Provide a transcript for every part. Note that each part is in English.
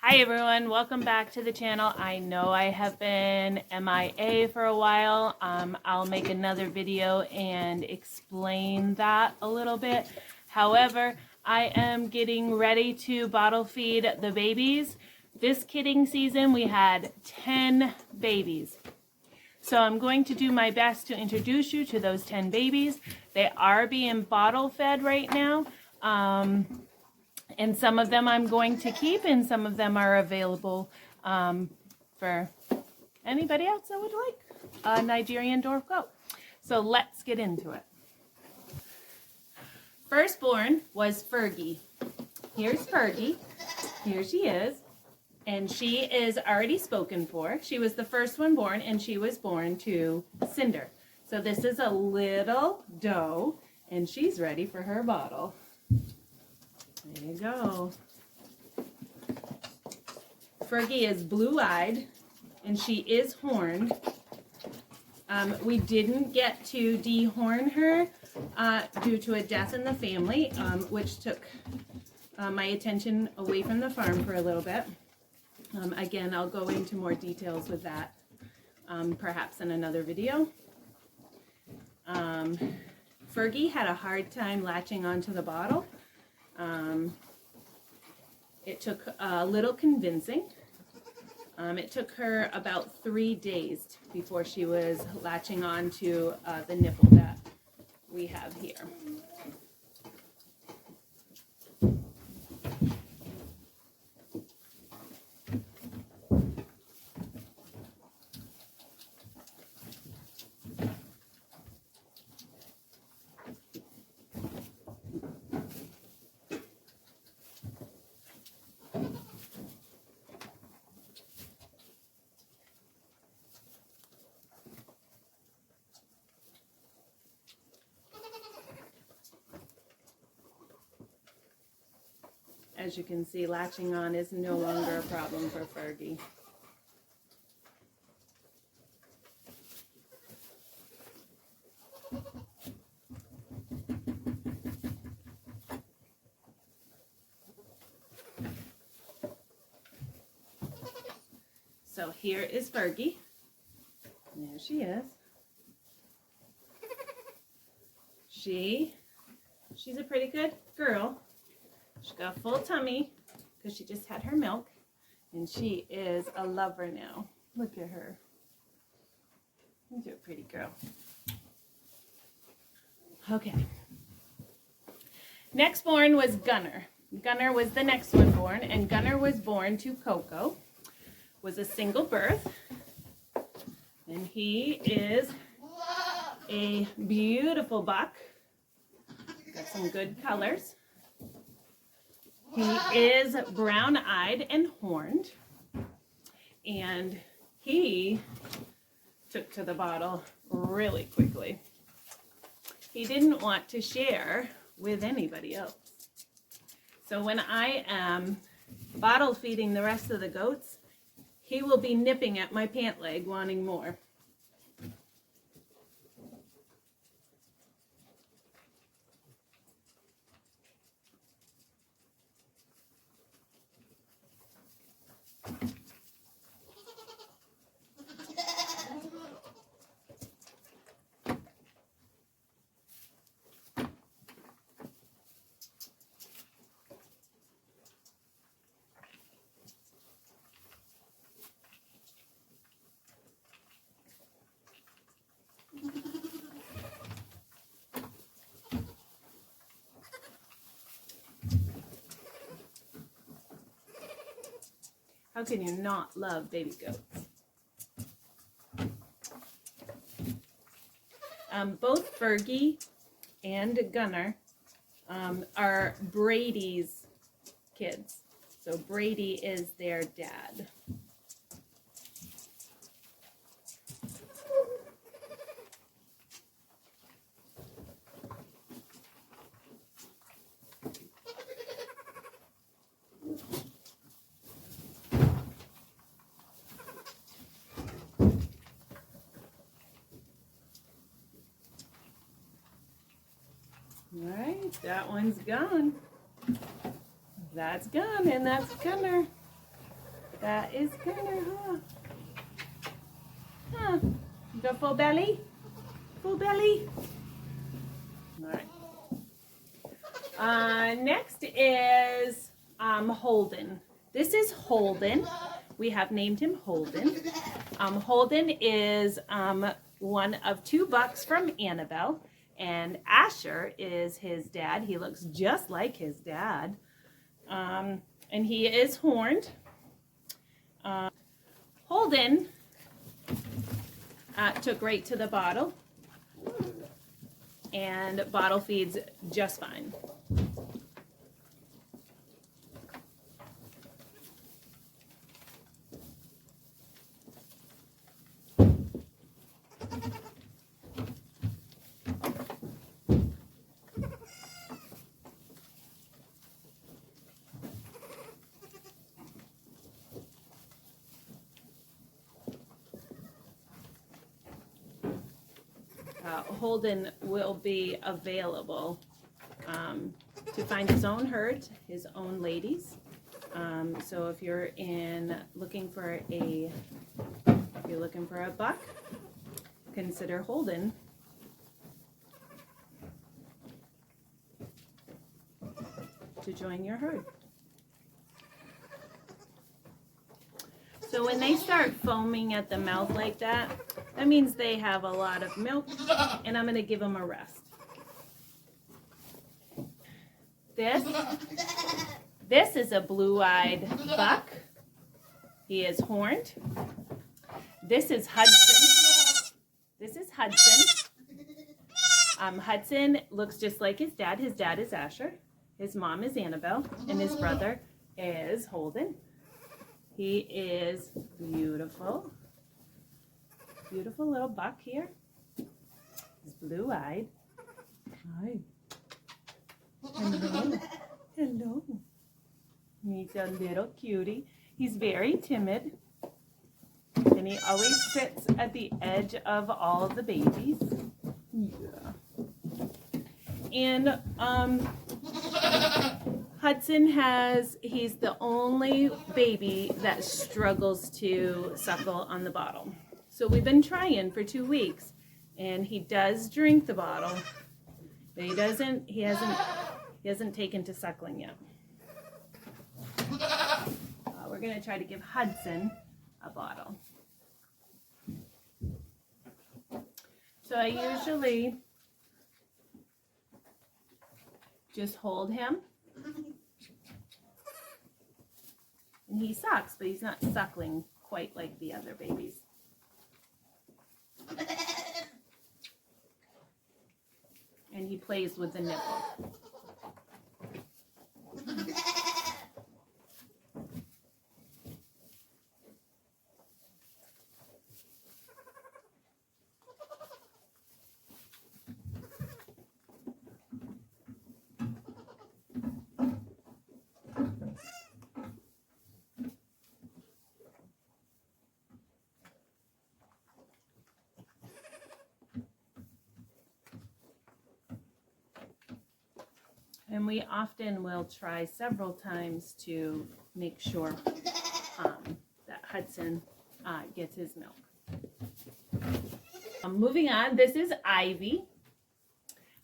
Hi everyone, welcome back to the channel. I know I have been MIA for a while. I'll make another video and explain that a little bit. However, I am getting ready to bottle feed the babies. This kidding season we had 10 babies. So I'm going to do my best to introduce you to those 10 babies. They are being bottle fed right now. And some of them I'm going to keep, and some of them are available for anybody else that would like a Nigerian dwarf goat. So let's get into it. Firstborn was Fergie. Here's Fergie. Here she is. And she is already spoken for. She was the first one born, and she was born to Cinder. So this is a little doe, and she's ready for her bottle. There you go. Fergie is blue-eyed, and she is horned. We didn't get to dehorn her due to a death in the family, which took my attention away from the farm for a little bit. Again, I'll go into more details with that perhaps in another video. Fergie had a hard time latching onto the bottle. It took a little convincing. It took her about 3 days before she was latching on to the nipple that we have here. As you can see, latching on is no longer a problem for Fergie. So here is Fergie. There she is. She's a pretty good girl. She got a full tummy because she just had her milk, and she is a lover now. Look at her. She's a pretty girl. Okay. Next born was Gunner. Gunner was the next one born, and Gunner was born to Coco. Was a single birth, and he is a beautiful buck. Got some good colors. He is brown-eyed and horned, and he took to the bottle really quickly. He didn't want to share with anybody else. So when I am bottle feeding the rest of the goats, he will be nipping at my pant leg wanting more. How can you not love baby goats? Both Fergie and Gunner are Brady's kids. So Brady is their dad. All right, that one's gone. That's gone, and that's Gunner. That is Gunner, huh? Huh. You got full belly? Full belly? All right. Next is Holden. This is Holden. We have named him Holden. Holden is one of 2 bucks from Annabelle, and Asher is his dad. He looks just like his dad, and he is horned. Holden took right to the bottle, and bottle feeds just fine. Holden will be available to find his own herd, his own ladies. So if you're looking for a buck, consider Holden. To join your herd. So when they start foaming at the mouth like that, that means they have a lot of milk, and I'm going to give them a rest. This is a blue-eyed buck. He is horned. This is Hudson. This is Hudson. Hudson looks just like his dad. His dad is Asher. His mom is Annabelle, and his brother is Holden. He is beautiful. Beautiful little buck here. He's blue-eyed. Hi. Hello. Hello. He's a little cutie. He's very timid. And he always sits at the edge of all of the babies. Yeah. And Hudson he's the only baby that struggles to suckle on the bottle. So we've been trying for 2 weeks, and he does drink the bottle, but he hasn't taken to suckling yet. We're gonna try to give Hudson a bottle. So I usually just hold him, and he sucks, but he's not suckling quite like the other babies. And he plays with the nipple. And we often will try several times to make sure that Hudson gets his milk. Moving on, this is Ivy.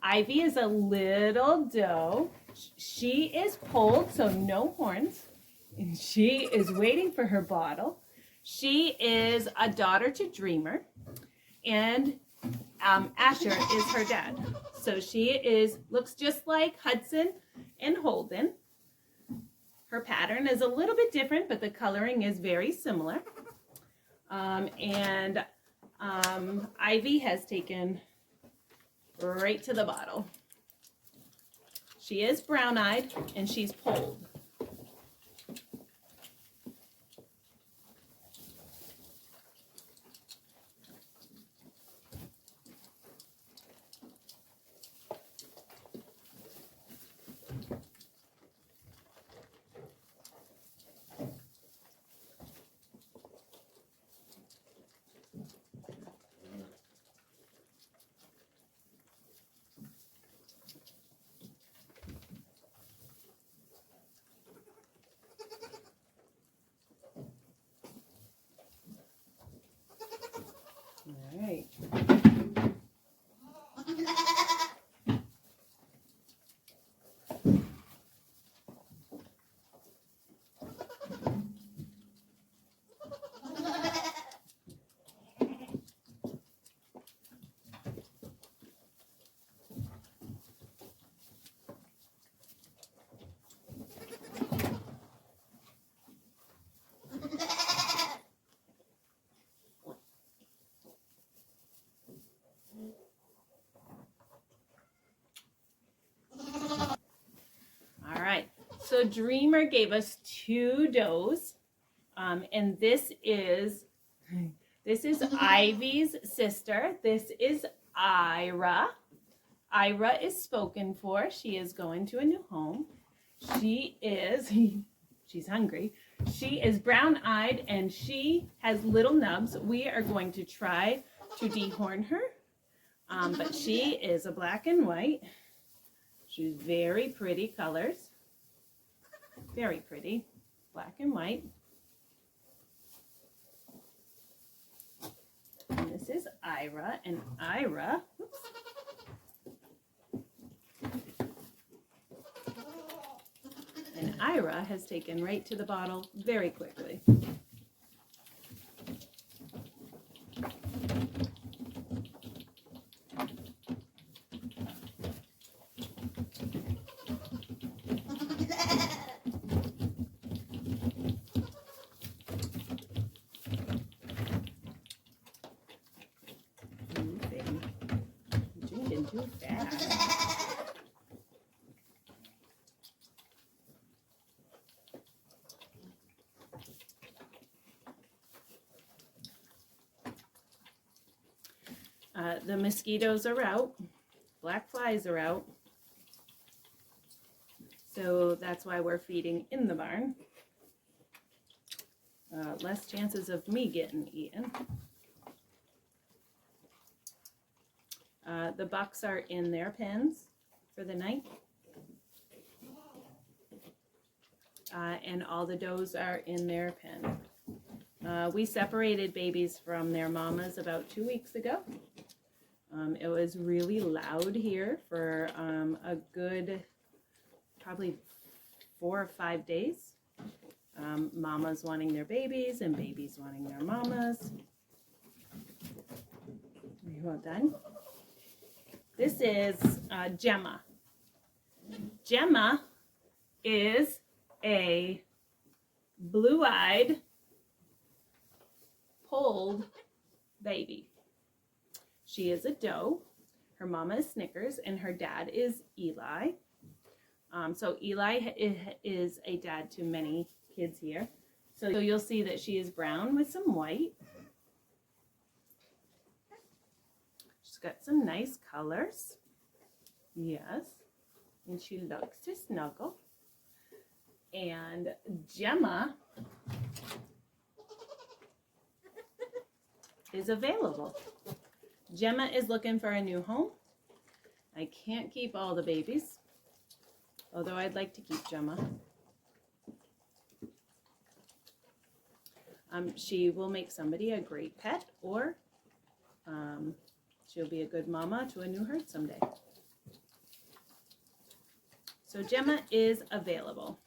Ivy is a little doe. She is polled, so no horns. And she is waiting for her bottle. She is a daughter to Dreamer. And Asher is her dad. So she looks just like Hudson and Holden. Her pattern is a little bit different, but the coloring is very similar. Ivy has taken right to the bottle. She is brown-eyed, and she's polled. So Dreamer gave us 2 does, and this is Ivy's sister. This is Ira. Ira is spoken for. She is going to a new home. She's hungry. She is brown-eyed and she has little nubs. We are going to try to dehorn her, but she is a black and white. She's very pretty colors. Very pretty, black and white. And this is Ira, and Ira, and Ira has taken right to the bottle very quickly. Drinking too fast. The mosquitoes are out, black flies are out, so that's why we're feeding in the barn. Less chances of me getting eaten. The bucks are in their pens for the night, and all the does are in their pen. We separated babies from their mamas about 2 weeks ago. It was really loud here for a good probably 4 or 5 days. Mamas wanting their babies and babies wanting their mamas. Are you all done? This is Gemma. Gemma is a blue-eyed, polled baby. She is a doe. Her mama is Snickers and her dad is Eli. So Eli is a dad to many kids here. So you'll see that she is brown with some white. She's got some nice colors. Yes. And she loves to snuggle. And Gemma is available. Gemma is looking for a new home. I can't keep all the babies, although I'd like to keep Gemma. She will make somebody a great pet, or she'll be a good mama to a new herd someday. So Gemma is available.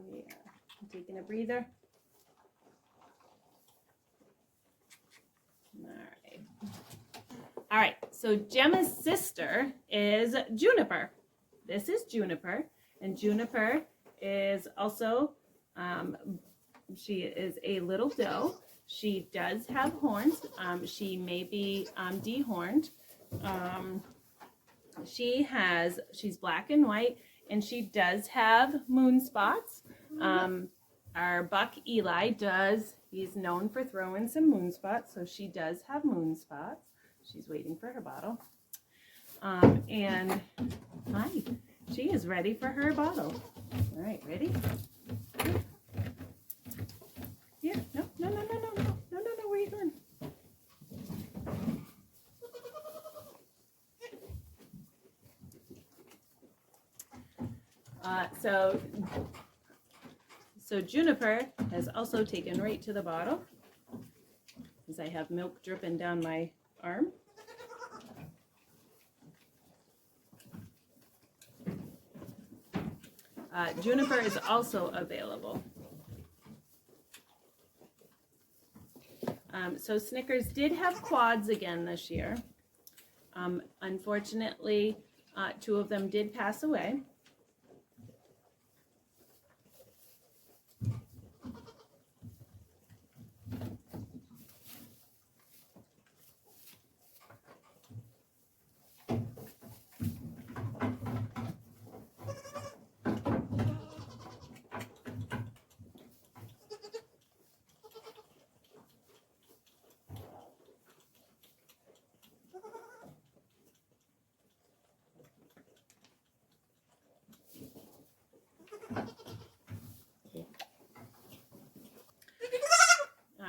Yeah, I'm taking a breather. All right, so Gemma's sister is Juniper. This is Juniper, and Juniper is also, she is a little doe. She does have horns. She may be dehorned. She's black and white, and she does have moon spots. Our buck Eli he's known for throwing some moon spots, so she does have moon spots. She's waiting for her bottle. And hi, she is ready for her bottle. All right, ready? Yeah, no, where are you going? So So Juniper has also taken right to the bottle, as I have milk dripping down my arm. Juniper is also available. So Snickers did have quads again this year. Unfortunately, 2 of them did pass away.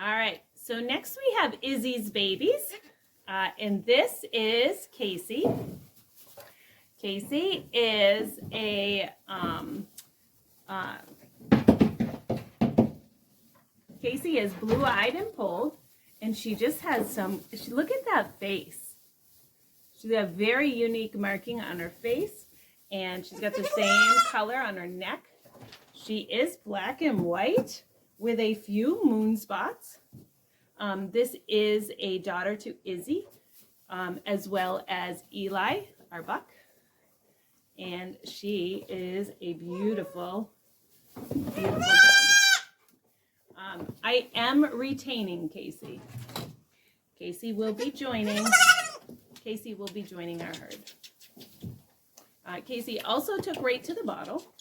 All right, so next we have Izzy's babies, and this is Casey. Casey is a Casey is blue-eyed and pulled, and she just has some. Look at that face. She's got a very unique marking on her face, and she's got the same color on her neck. She is black and white with a few moon spots. This is a daughter to Izzy, as well as Eli, our buck. And she is a beautiful, beautiful dog. I am retaining Casey. Casey will be joining our herd. Casey also took right to the bottle.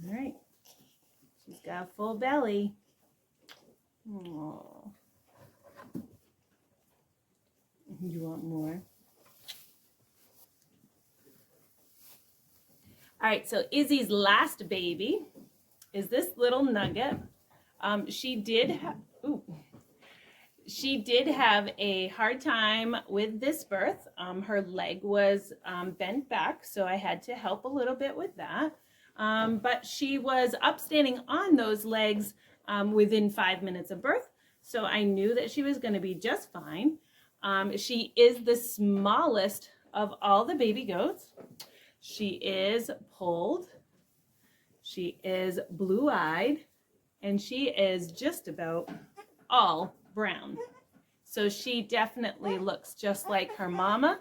All right, she's got a full belly. Aww. You want more? All right, so Izzy's last baby is this little nugget. She did have a hard time with this birth. Her leg was bent back, so I had to help a little bit with that. But she was upstanding on those legs within 5 minutes of birth, so I knew that she was going to be just fine. She is the smallest of all the baby goats. She is pulled, she is blue-eyed, and she is just about all brown. So she definitely looks just like her mama,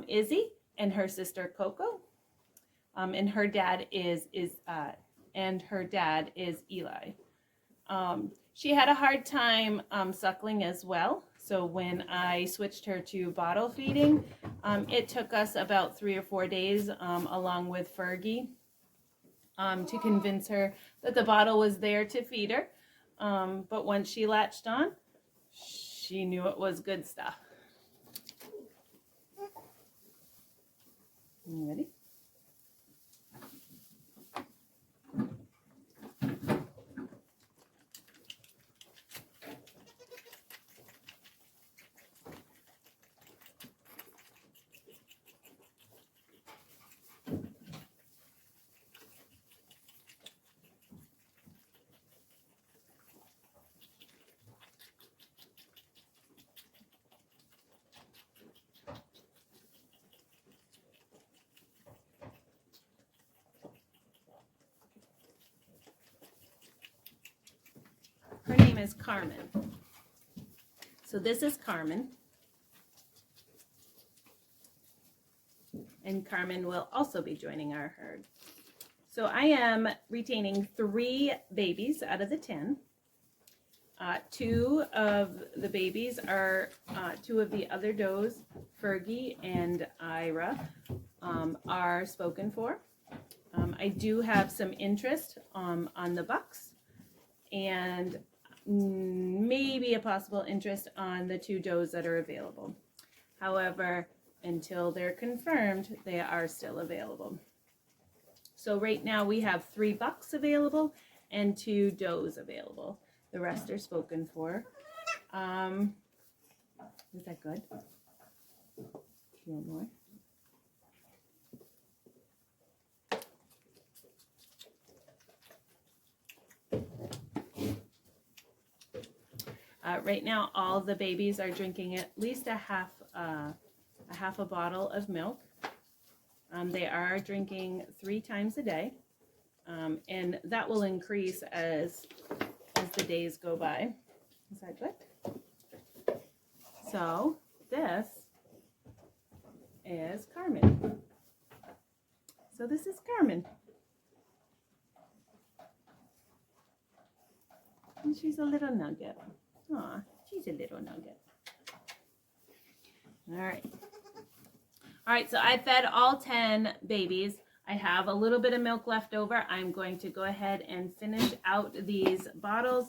Izzy, and her sister Coco. And her dad is Eli. She had a hard time suckling as well. So when I switched her to bottle feeding, it took us about 3 or 4 days, along with Fergie, to convince her that the bottle was there to feed her. But once she latched on, she knew it was good stuff. You ready? Her name is Carmen. So this is Carmen. And Carmen will also be joining our herd. So I am retaining 3 babies out of the 10. 2 of the babies are 2 of the other does, Fergie and Ira, are spoken for. I do have some interest on the bucks and maybe a possible interest on the 2 does that are available. However, until they're confirmed, they are still available. So right now we have 3 bucks available and 2 does available. The rest are spoken for. Is that good? You want more? Right now, all the babies are drinking at least a half a bottle of milk. They are drinking 3 times a day, and that will increase as the days go by. Is that good? So this is Carmen. So this is Carmen. And she's a little nugget. Aw, she's a little nugget. All right. All right, so I fed all 10 babies. I have a little bit of milk left over. I'm going to go ahead and finish out these bottles.